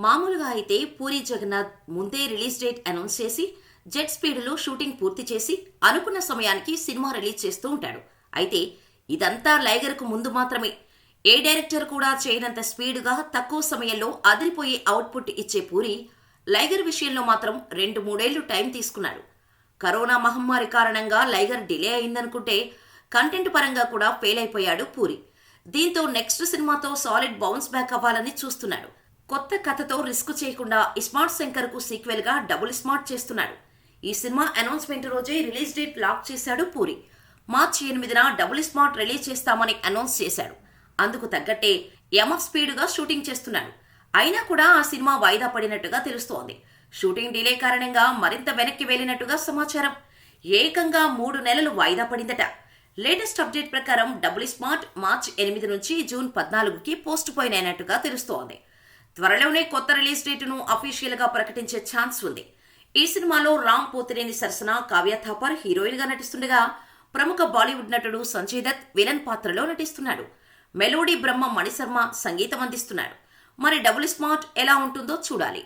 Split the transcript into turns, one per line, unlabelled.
మామూలుగా అయితే పూరి జగన్నాథ్ ముందే రిలీజ్ డేట్ అనౌన్స్ చేసి జెట్ స్పీడ్లో షూటింగ్ పూర్తి చేసి అనుకున్న సమయానికి సినిమా రిలీజ్ చేస్తూ ఉంటాడు. అయితే ఇదంతా లైగర్కు ముందు మాత్రమే. ఏ డైరెక్టర్ కూడా చేయనంత స్పీడ్గా తక్కువ సమయంలో అదిరిపోయే అవుట్పుట్ ఇచ్చే పూరి లైగర్ విషయంలో మాత్రం 2-3 టైం తీసుకున్నాడు. కరోనా మహమ్మారి కారణంగా లైగర్ డిలే అయిందనుకుంటే కంటెంట్ పరంగా కూడా ఫెయిల్ అయిపోయాడు పూరి. దీంతో నెక్స్ట్ సినిమాతో సాలిడ్ బౌన్స్ బ్యాక్ అవ్వాలని చూస్తున్నాడు. కొత్త కథతో రిస్క్ చేయకుండా ఇస్మార్ట్ శంకర్ కు సీక్వెల్ గా డబుల్ స్మార్ట్ చేస్తున్నాడు. ఈ సినిమా అనౌన్స్మెంట్ రోజే రిలీజ్ డేట్ లాక్ చేశాడు పూరి. మార్చి 8న డబుల్ స్మార్ట్ రిలీజ్ చేస్తామని అనౌన్స్ చేశాడు. అందుకు తగ్గట్టే ఎంఎఫ్ స్పీడ్ గా షూటింగ్ చేస్తున్నాడు. అయినా కూడా ఆ సినిమా వాయిదా పడినట్టుగా తెలుస్తోంది. షూటింగ్ డిలే కారణంగా మరింత వెనక్కి వెళ్లినట్టుగా సమాచారం. ఏకంగా 3 నెలలు వాయిదా పడిందట. లేటెస్ట్ అప్డేట్ ప్రకారం డబుల్ స్మార్ట్ మార్చి 8 నుంచి జూన్ 14కి పోస్ట్ పోయిన్ అయినట్టుగా తెలుస్తోంది. త్వరలోనే కొత్త రిలీజ్ డేటును అఫీషియల్ గా ప్రకటించే ఛాన్స్ ఉంది. ఈ సినిమాలో రామ్ పోతినేని సరసన కావ్య థాపర్ హీరోయిన్ గా నటిస్తుండగా ప్రముఖ బాలీవుడ్ నటుడు సంజయ్ దత్ విలన్ పాత్రలో నటిస్తున్నాడు. మెలోడీ బ్రహ్మ మణిశర్మ సంగీతం అందిస్తున్నాడు. మరి డబుల్ స్మార్ట్ ఎలా ఉంటుందో చూడాలి.